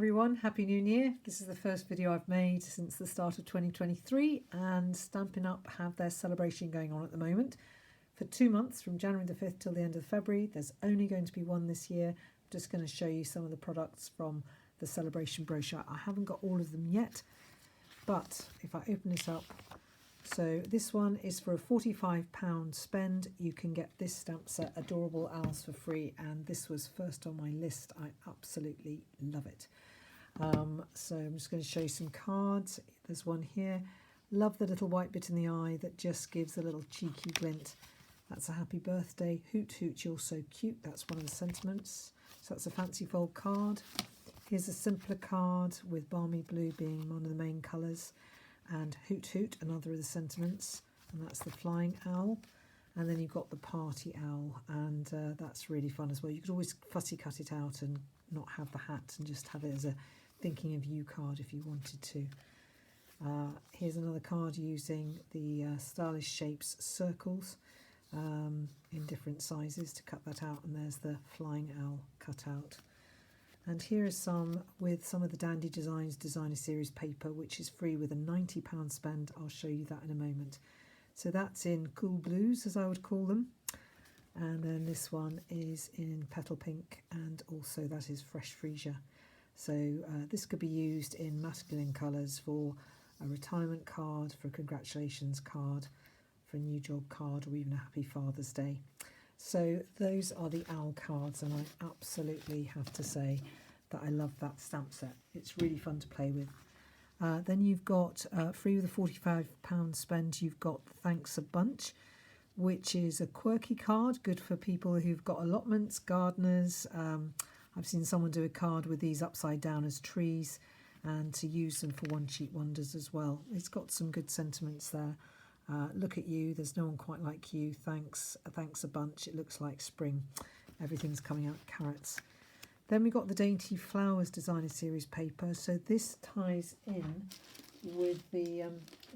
Everyone, Happy New Year. This is the first video I've made since the start of 2023, and Stampin' Up have their celebration going on at the moment for 2 months from January the 5th till the end of February. There's only going to be one this year. I'm just going to show you some of the products from the celebration brochure. I haven't got all of them yet, but if I open this up, so this one is for a £45 spend. You can get this stamp set, Adorable Owls, for free, and this was first on my list. I absolutely love it. So I'm just going to show you some cards. There's one here. Love the little white bit in the eye that just gives a little cheeky glint. That's a happy birthday. Hoot hoot, you're so cute. That's one of the sentiments. So that's a fancy fold card. Here's a simpler card with balmy blue being one of the main colours. And hoot hoot, another of the sentiments. And that's the flying owl. And then you've got the party owl. And that's really fun as well. You could always fussy cut it out and not have the hat and just have it as a thinking of you card if you wanted to. Here's another card using the stylish shapes circles in different sizes to cut that out, and there's the flying owl cut out. And here is some with some of the Dandy Designs Designer Series paper, which is free with a £90 spend. I'll show you that in a moment. So that's in cool blues, as I would call them. And then this one is in petal pink, and also that is fresh freesia. So this could be used in masculine colours for a retirement card, for a congratulations card, for a new job card, or even a happy Father's Day. So those are the owl cards, and I absolutely have to say that I love that stamp set. It's really fun to play with. Then you've got, free with a £45 spend, you've got Thanks a Bunch, which is a quirky card, good for people who've got allotments, gardeners. I've seen someone do a card with these upside down as trees, and to use them for one cheap wonders as well. It's got some good sentiments there. Look at you, there's no one quite like you. Thanks a bunch. It looks like spring. Everything's coming out carrots. Then we got the Dainty Flowers Designer Series paper. So this ties in with the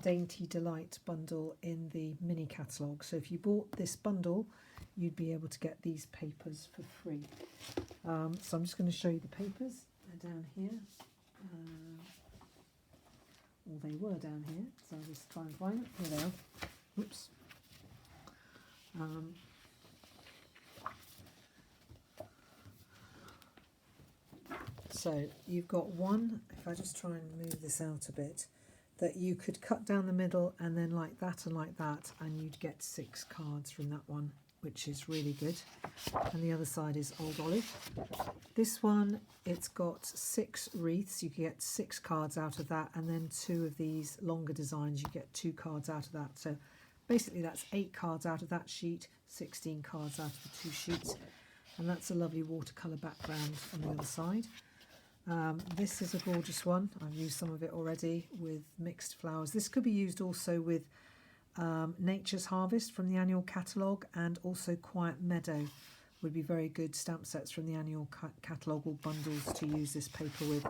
Dainty Delight bundle in the mini catalogue. So if you bought this bundle, you'd be able to get these papers for free. So I'm just going to show you the papers. They're down here. Well, they were down here, so I'll just try and find them. Here they are. Oops. So you've got one, if I just try and move this out a bit, that you could cut down the middle and then like that, and you'd get 6 cards from that one, which is really good. And the other side is Old Olive. This one, it's got 6 wreaths. You can get 6 cards out of that, and then 2 of these longer designs, you get 2 cards out of that. So basically that's 8 cards out of that sheet, 16 cards out of the 2 sheets. And that's a lovely watercolour background on the other side. This is a gorgeous one. I've used some of it already with mixed flowers. This could be used also with Nature's Harvest from the annual catalogue, and also Quiet Meadow would be very good stamp sets from the annual catalogue or bundles to use this paper with.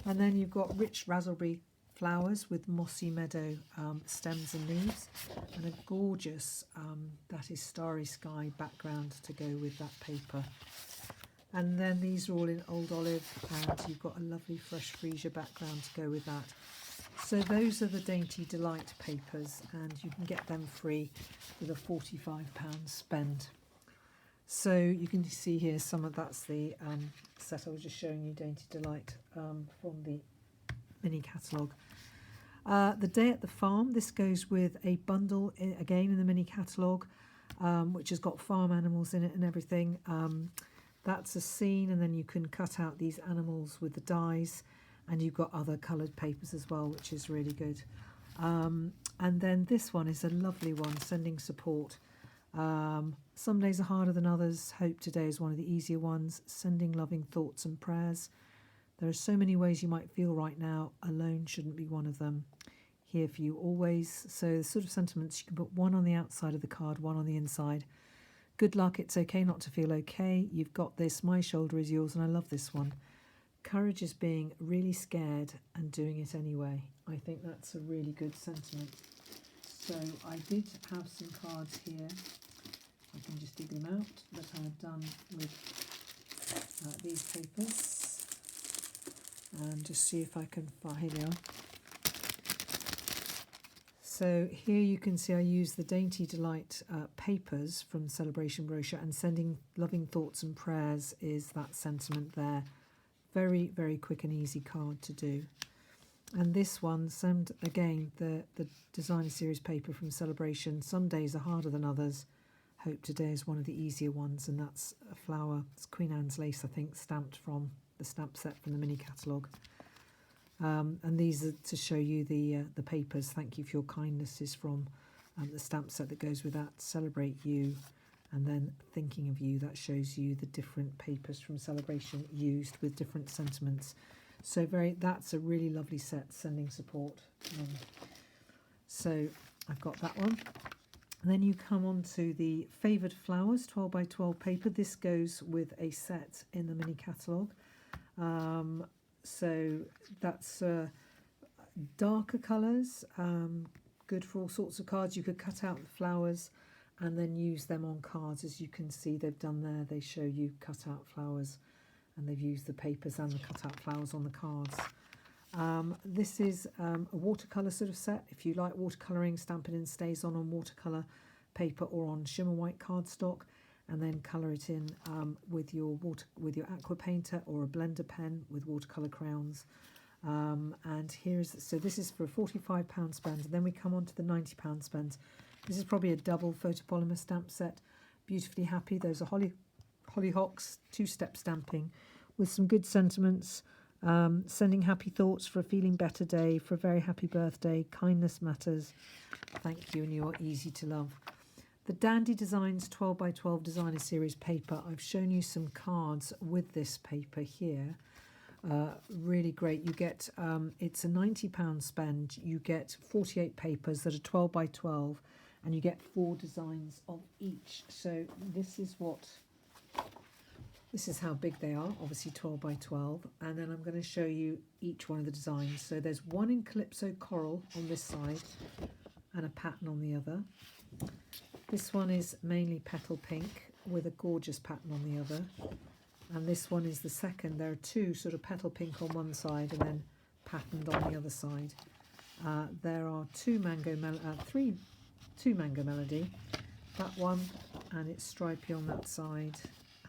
And then you've got rich raspberry flowers with mossy meadow stems and leaves, and a gorgeous that is starry sky background to go with that paper. And then these are all in Old Olive, and you've got a lovely fresh freesia background to go with that. So those are the Dainty Delight papers, and you can get them free with a £45 spend. So you can see here some of that's the set I was just showing you, Dainty Delight, from the mini catalogue. The Day at the Farm, this goes with a bundle, again in the mini catalogue, which has got farm animals in it and everything. That's a scene, and then you can cut out these animals with the dies, and you've got other coloured papers as well, which is really good. And then this one is a lovely one, Sending Support. Some days are harder than others. Hope today is one of the easier ones. Sending loving thoughts and prayers. There are so many ways you might feel right now. Alone shouldn't be one of them. Here for you always. So the sort of sentiments, you can put one on the outside of the card, one on the inside. Good luck, it's okay not to feel okay. You've got this, my shoulder is yours, and I love this one. Courage is being really scared and doing it anyway. I think that's a really good sentiment. So I did have some cards here. I can just dig them out that I've done with these papers. and just see if I can find. Here they are. So here you can see I use the Dainty Delight papers from Saleabration Brochure, and sending loving thoughts and prayers is that sentiment there. Very, very quick and easy card to do. And this one, again, the designer series paper from Saleabration. Some days are harder than others. Hope today is one of the easier ones, and that's a flower. It's Queen Anne's lace, I think, stamped from the stamp set from the mini catalogue. And these are to show you the papers. Thank you for your kindness is from the stamp set that goes with that. Celebrate you, and then thinking of you. That shows you the different papers from Saleabration used with different sentiments. So that's a really lovely set, sending support. So I've got that one. And then you come on to the Favoured Flowers 12 by 12 paper. This goes with a set in the mini catalogue. So that's darker colours, good for all sorts of cards. You could cut out the flowers and then use them on cards. As you can see, they've done there. They show you cut out flowers, and they've used the papers and the cut out flowers on the cards. This is a watercolour sort of set. If you like watercolouring, Stampin' In stays on watercolour paper or on shimmer white cardstock, and then colour it in with your aqua painter or a blender pen with watercolour crayons. And so this is for a £45 spend. And then we come on to the £90 spend. This is probably a double photopolymer stamp set. Beautifully Happy. Those are hollyhocks, two-step stamping with some good sentiments. Sending happy thoughts for a feeling better day, for a very happy birthday. Kindness matters. Thank you, and you're easy to love. The Dandy Designs 12 by 12 designer series paper. I've shown you some cards with this paper here. Really great. You get, it's a £90 spend. You get 48 papers that are 12 by 12, and you get 4 designs of each. So this is how big they are, obviously 12 by 12. And then I'm going to show you each one of the designs. So there's one in Calypso Coral on this side and a pattern on the other. This one is mainly petal pink with a gorgeous pattern on the other. And this one is the second. There are 2 sort of petal pink on one side and then patterned on the other side. There are 2 Mango Melody. That one, and it's stripy on that side.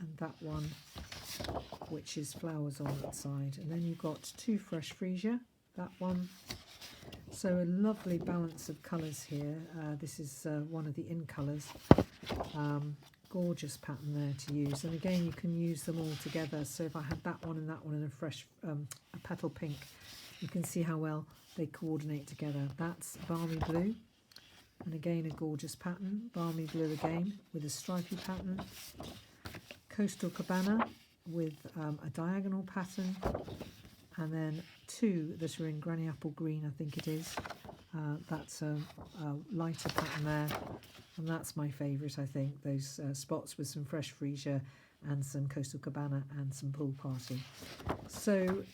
And that one, which is flowers on that side. And then you've got 2 Fresh Freesia, that one. So a lovely balance of colours here. This is one of the in colours. Gorgeous pattern there to use. And again, you can use them all together. So if I had that one and a fresh a petal pink, you can see how well they coordinate together. That's Balmy Blue. And again, a gorgeous pattern. Balmy Blue again with a stripy pattern. Coastal Cabana with a diagonal pattern, and then 2 that are in Granny Apple Green, I think it is. That's a lighter pattern there, and that's my favourite, I think, those spots with some Fresh Freesia and some Coastal Cabana and some Pool Party. So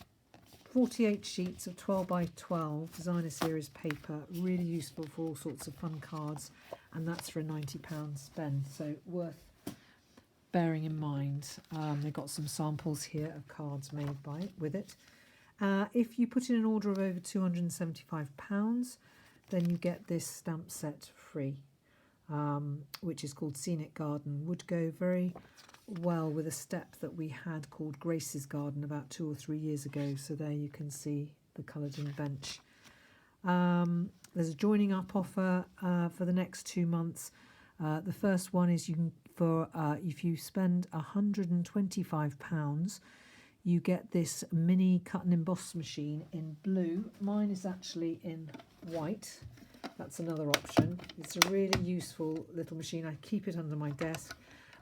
48 sheets of 12 by 12 designer series paper, really useful for all sorts of fun cards, and that's for a £90 spend, so worth bearing in mind. They've got some samples here of cards made with it. If you put in an order of over £275, then you get this stamp set free, which is called Scenic Garden. Would go very well with a step that we had called Grace's Garden about 2 or 3 years ago. So there you can see the coloured in bench. There's a joining up offer for the next 2 months. The first one is if you spend £125, you get this mini cut and emboss machine in blue. Mine is actually in white. That's another option. It's a really useful little machine. I keep it under my desk,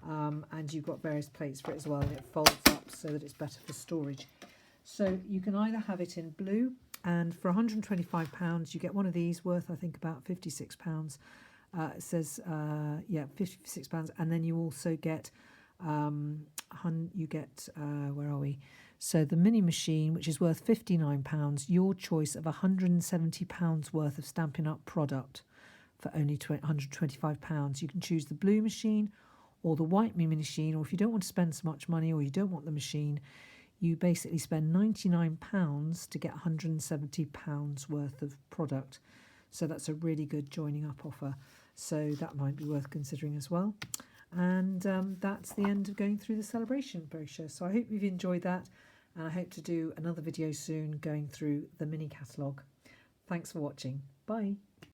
and you've got various plates for it as well, and it folds up so that it's better for storage. So you can either have it in blue, and for £125 you get one of these worth, I think, about £56. It says, £56, and then you also get, where are we? So the mini machine, which is worth £59, your choice of £170 worth of Stampin' Up product for only £125. You can choose the blue machine or the white mini machine, or if you don't want to spend so much money or you don't want the machine, you basically spend £99 to get £170 worth of product. So that's a really good joining up offer. So that might be worth considering as well. And that's the end of going through the Saleabration brochure. So I hope you've enjoyed that, and I hope to do another video soon going through the mini catalogue. Thanks for watching. Bye.